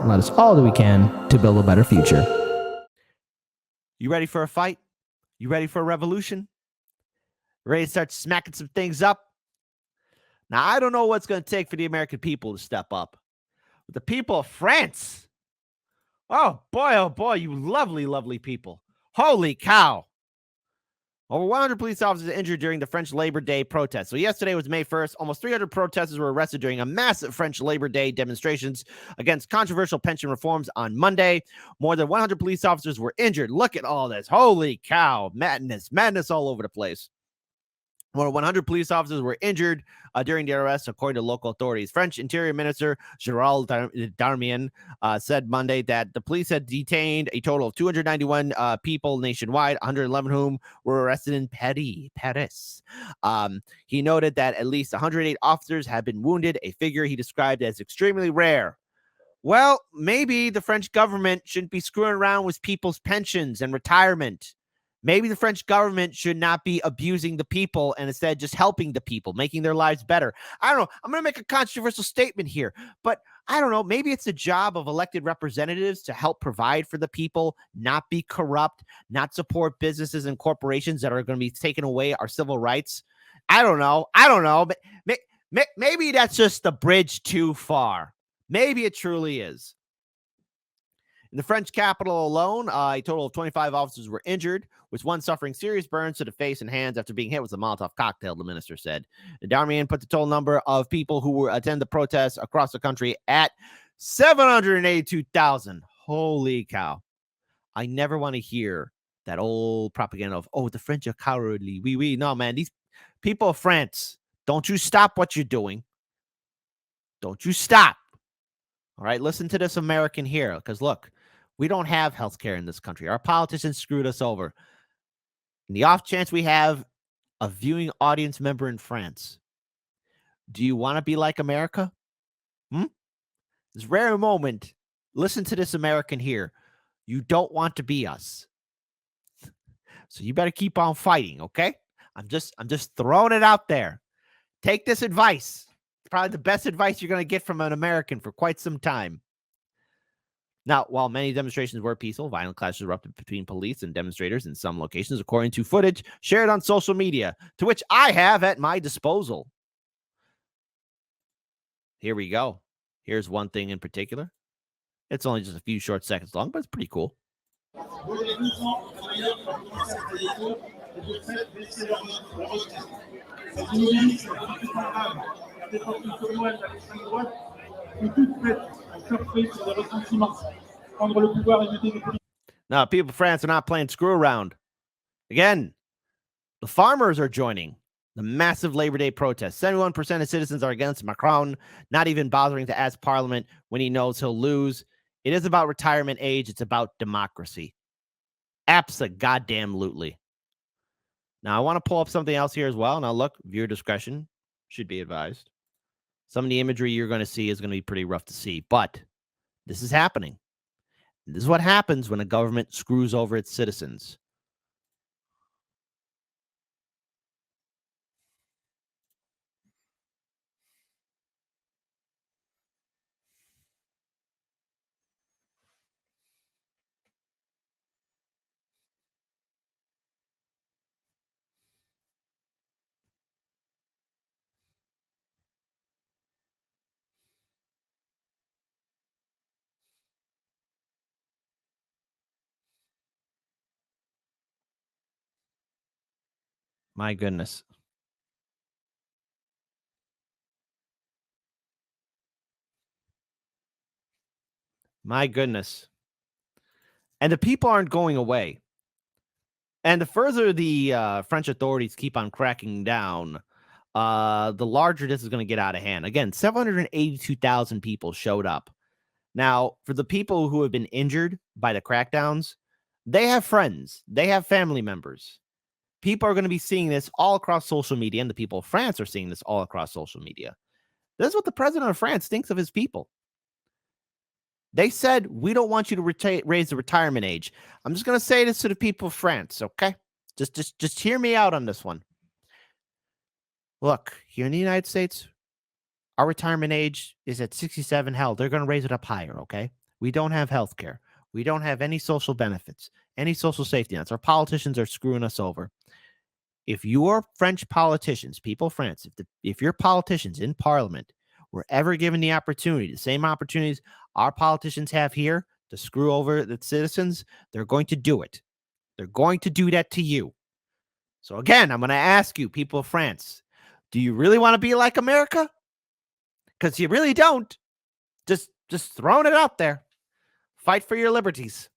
and let us all do we can to build a better future. You ready for a fight? You ready for a revolution? Ready to start smacking some things up? Now, I don't know what's going to take for the American people to step up. But the people of France, oh boy, you lovely, lovely people. Holy cow. Over 100 police officers injured during the French Labor Day protest. So yesterday was May 1st. Almost 300 protesters were arrested during a massive French Labor Day demonstrations against controversial pension reforms on Monday. More than 100 police officers were injured. Look at all this. Holy cow. Madness all over the place. More than 100 police officers were injured during the arrest, according to local authorities. French Interior Minister Gérald Darmanin said Monday that the police had detained a total of 291 people nationwide, 111 whom were arrested in Paris. He noted that at least 108 officers had been wounded, a figure he described as extremely rare. Well, maybe the French government shouldn't be screwing around with people's pensions and retirement. Maybe the French government should not be abusing the people and instead just helping the people, making their lives better. I don't know. I'm going to make a controversial statement here, but I don't know. Maybe it's the job of elected representatives to help provide for the people, not be corrupt, not support businesses and corporations that are going to be taking away our civil rights. I don't know. But maybe that's just the bridge too far. Maybe it truly is. In the French capital alone, a total of 25 officers were injured, with one suffering serious burns to the face and hands after being hit with a Molotov cocktail, the minister said. Darmanin put the total number of people who were attend the protests across the country at 782,000. Holy cow. I never want to hear that old propaganda of, oh, the French are cowardly. Oui. No, man, these people of France, don't you stop what you're doing. Don't you stop. All right, listen to this American here, because look, we don't have health care in this country. Our politicians screwed us over. In the off chance we have a viewing audience member in France, do you want to be like America? This rare moment, listen to this American here. You don't want to be us. So you better keep on fighting, okay? I'm just throwing it out there. Take this advice. It's probably the best advice you're going to get from an American for quite some time. Now, while many demonstrations were peaceful, violent clashes erupted between police and demonstrators in some locations, according to footage shared on social media, to which I have at my disposal. Here we go. Here's one thing in particular. It's only just a few short seconds long, but it's pretty cool. Now, people of France are not playing screw around. Again, the farmers are joining the massive Labor Day protest. 71% of citizens are against Macron, not even bothering to ask Parliament when he knows he'll lose. It is about retirement age. It's about democracy. Abso-goddamn-lutely. Now, I want to pull up something else here as well. Now, look, viewer discretion should be advised. Some of the imagery you're going to see is going to be pretty rough to see, but this is happening. This is what happens when a government screws over its citizens. My goodness. My goodness. And the people aren't going away. And the further the French authorities keep on cracking down, the larger this is going to get out of hand. Again, 782,000 people showed up. Now, for the people who have been injured by the crackdowns, they have friends. They have family members. People are going to be seeing this all across social media, and the people of France are seeing this all across social media. This is what the president of France thinks of his people. They said, we don't want you to raise the retirement age. I'm just going to say this to the people of France, okay? Just hear me out on this one. Look, here in the United States, our retirement age is at 67. Hell, they're going to raise it up higher, okay? We don't have health care. We don't have any social benefits, any social safety nets. Our politicians are screwing us over. If your French politicians, people of France, if your politicians in parliament were ever given the opportunity, the same opportunities our politicians have here to screw over the citizens, they're going to do it. They're going to do that to you. So again, I'm going to ask you, people of France, do you really want to be like America? Because you really don't. Just throwing it out there. Fight for your liberties.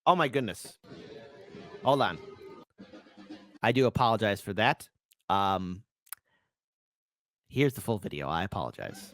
Oh my goodness. Hold on. I do apologize for that. Here's the full video. I apologize.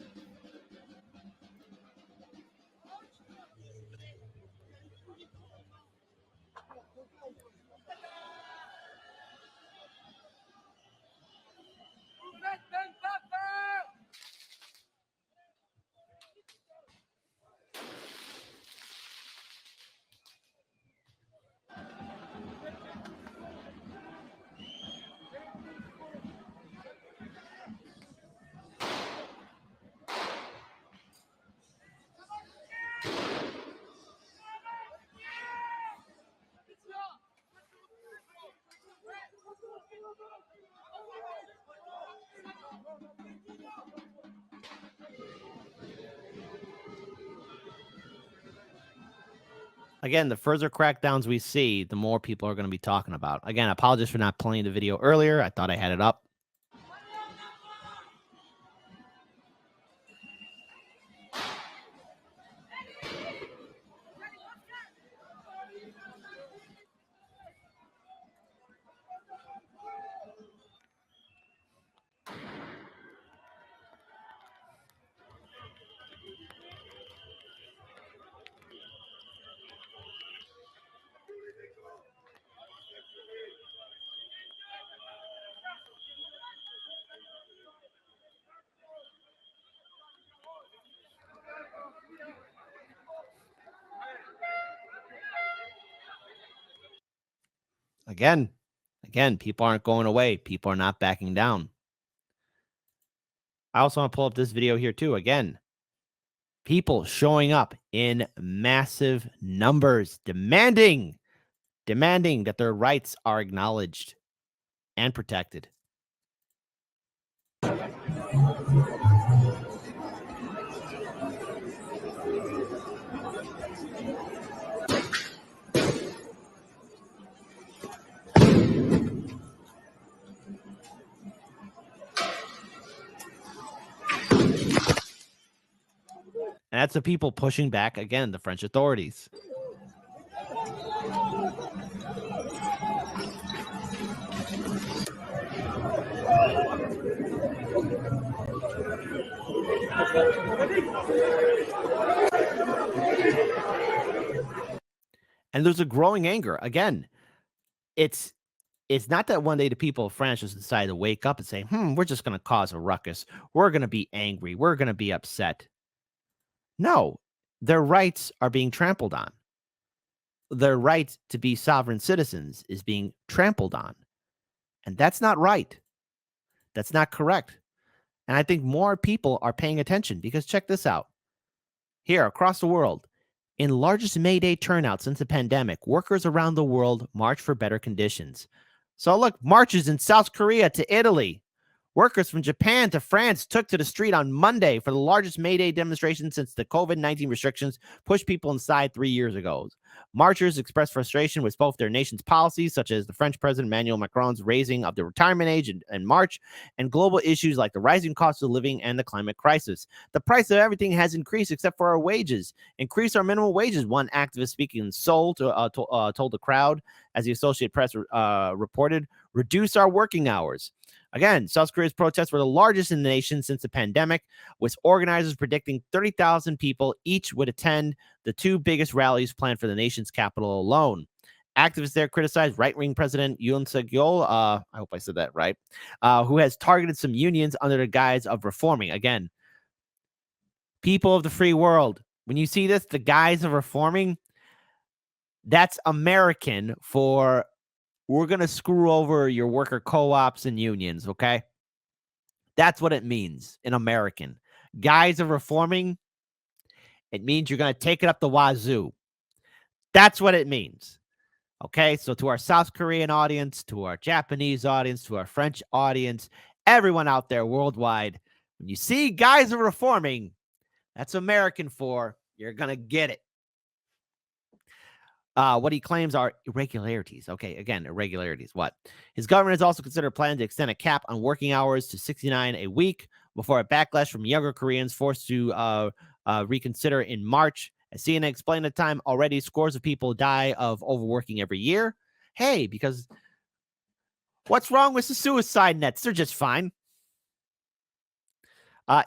Again, the further crackdowns we see, the more people are going to be talking about. Again, I apologize for not playing the video earlier. I thought I had it up. Again, people aren't going away. People are not backing down. I also want to pull up this video here too. Again, people showing up in massive numbers, demanding that their rights are acknowledged and protected. And that's the people pushing back, again, the French authorities. And there's a growing anger. Again, it's not that one day the people of France just decide to wake up and say, we're just going to cause a ruckus. We're going to be angry. We're going to be upset. No, their rights are being trampled on. Their right to be sovereign citizens is being trampled on. And that's not right. That's not correct. And I think more people are paying attention because check this out. Here, across the world, in largest May Day turnout since the pandemic, workers around the world march for better conditions. So look, marches in South Korea to Italy. Workers from Japan to France took to the street on Monday for the largest May Day demonstration since the COVID-19 restrictions pushed people inside 3 years ago. Marchers expressed frustration with both their nation's policies, such as the French President Emmanuel Macron's raising of the retirement age in March, and global issues like the rising cost of living and the climate crisis. The price of everything has increased except for our wages. Increase our minimum wages, one activist speaking in Seoul told the crowd, as the Associated Press reported. Reduce our working hours. Again, South Korea's protests were the largest in the nation since the pandemic, with organizers predicting 30,000 people each would attend the two biggest rallies planned for the nation's capital alone. Activists there criticized right-wing President Yoon Suk-yeol, I hope I said that right, who has targeted some unions under the guise of reforming. Again, people of the free world, when you see this, the guise of reforming, that's American for we're going to screw over your worker co-ops and unions, okay? That's what it means in American. Guys are reforming. It means you're going to take it up the wazoo. That's what it means. Okay, so to our South Korean audience, to our Japanese audience, to our French audience, everyone out there worldwide, when you see guys are reforming, that's American for you're going to get it. What he claims are irregularities. Okay, again, irregularities. What? His government has also considered planning to extend a cap on working hours to 69 a week before a backlash from younger Koreans forced to reconsider in March. As CNN explained at the time, already scores of people die of overworking every year. Hey, because what's wrong with the suicide nets? They're just fine.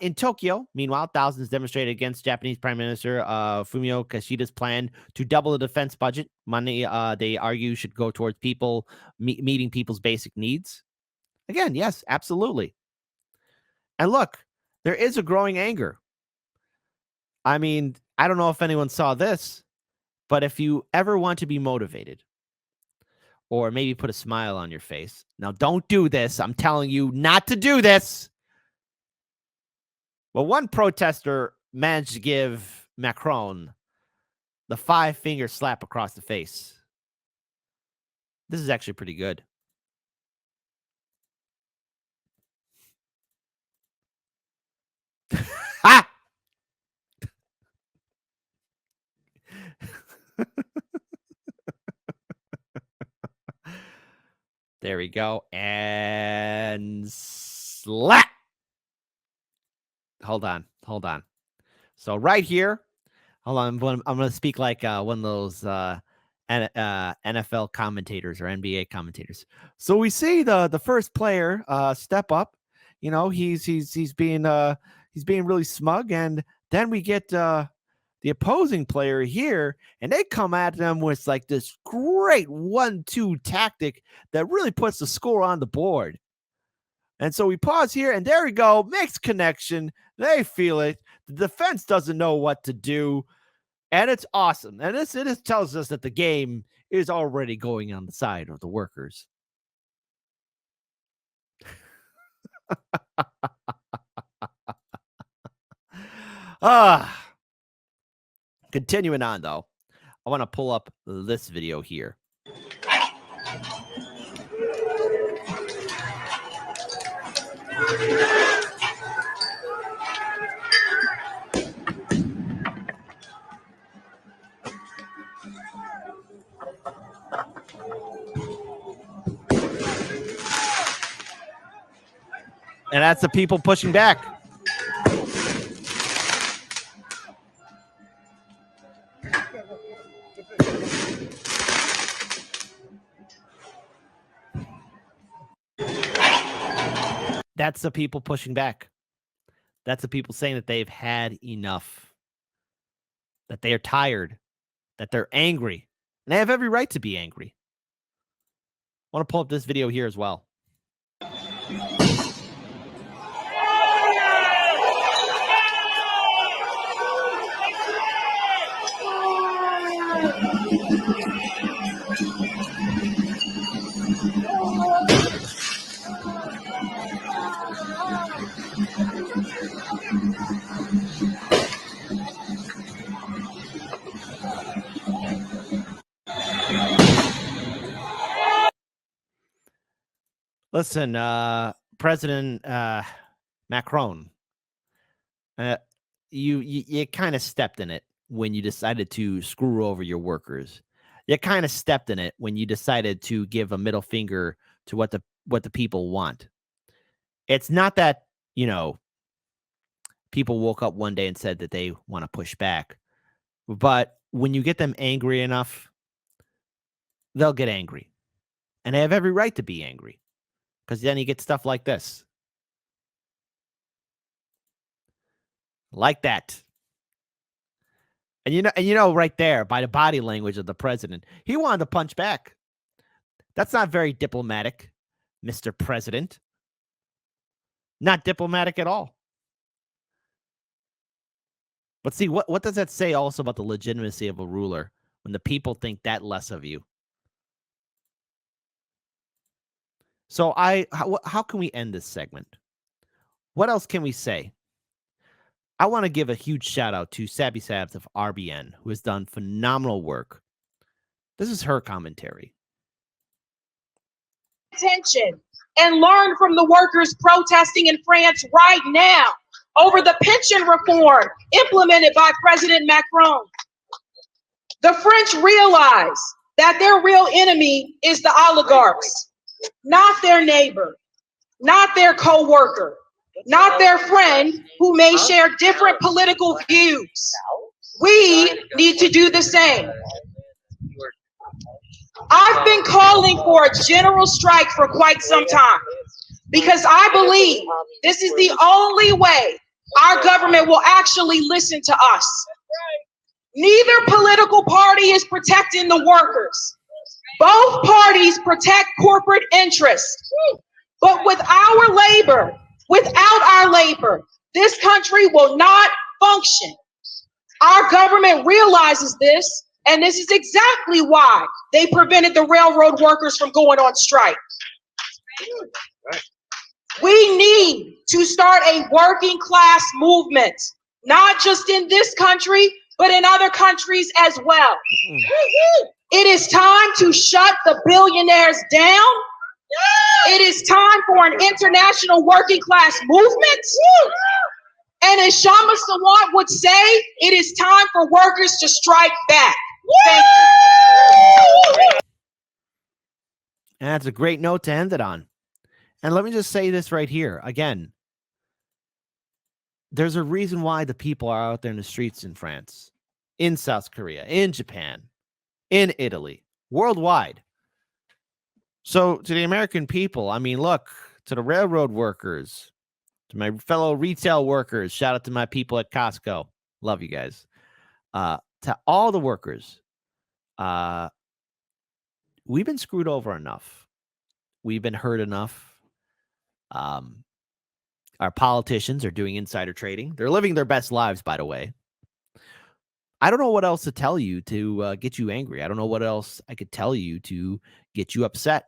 In Tokyo, meanwhile, thousands demonstrated against Japanese Prime Minister Fumio Kishida's plan to double the defense budget. Money, they argue, should go towards people meeting people's basic needs. Again, yes, absolutely. And look, there is a growing anger. I mean, I don't know if anyone saw this, but if you ever want to be motivated or maybe put a smile on your face, now don't do this. I'm telling you not to do this. Well, one protester managed to give Macron the 5-finger slap across the face. This is actually pretty good. Ha! There we go. And slap. Hold on. So right here, hold on. I'm going to speak like one of those NFL commentators or NBA commentators. So we see the first player step up. You know, he's being really smug, and then we get the opposing player here, and they come at them with like this great 1-2 tactic that really puts the score on the board. And so we pause here, and there we go. Makes connection. They feel it. The defense doesn't know what to do. And it's awesome. And it tells us that the game is already going on the side of the workers. Continuing on, though, I want to pull up this video here. And that's the people pushing back. That's the people pushing back. That's the people saying that they've had enough, that they are tired, that they're angry. And they have every right to be angry. I want to pull up this video here as well. Listen, President Macron, you kind of stepped in it when you decided to screw over your workers. You kind of stepped in it when you decided to give a middle finger to what the people want. It's not that, you know, people woke up one day and said that they want to push back. But when you get them angry enough, they'll get angry. And they have every right to be angry. Because then you get stuff like this. Like that. And you know right there, by the body language of the president, he wanted to punch back. That's not very diplomatic, Mr. President. Not diplomatic at all. But see, what does that say also about the legitimacy of a ruler when the people think that less of you? So how can we end this segment? What else can we say? I want to give a huge shout out to Sabby Sabs of RBN, who has done phenomenal work. This is her commentary. Attention and learn from the workers protesting in France right now over the pension reform implemented by President Macron. The French realize that their real enemy is the oligarchs, not their neighbor, not their co-worker, not their friend who may share different political views. We need to do the same. I've been calling for a general strike for quite some time because I believe this is the only way our government will actually listen to us. Neither political party is protecting the workers. Both parties protect corporate interests. But without our labor, this country will not function. Our government realizes this, and this is exactly why they prevented the railroad workers from going on strike. We need to start a working class movement, not just in this country, but in other countries as well. It is time to shut the billionaires down. It is time for an international working class movement. And as Shama Sawant would say, it is time for workers to strike back. Thank you. And that's a great note to end it on. And let me just say this right here. Again, there's a reason why the people are out there in the streets in France, in South Korea, in Japan, in Italy, worldwide. So to the American people, I mean, look, to the railroad workers, to my fellow retail workers, shout out to my people at Costco. Love you guys. To all the workers, we've been screwed over enough. We've been hurt enough. Our politicians are doing insider trading. They're living their best lives, by the way. I don't know what else to tell you to get you angry. I don't know what else I could tell you to get you upset.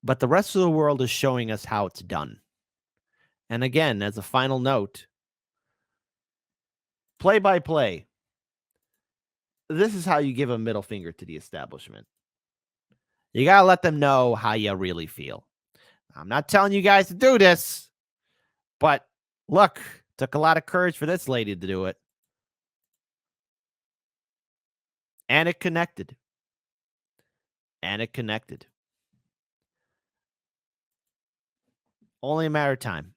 But the rest of the world is showing us how it's done. And again, as a final note, play by play, this is how you give a middle finger to the establishment. You got to let them know how you really feel. I'm not telling you guys to do this, but look, took a lot of courage for this lady to do it. And it connected. Only a matter of time.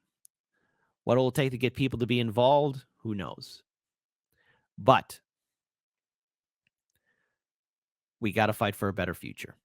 What it will take to get people to be involved, who knows? But we got to fight for a better future.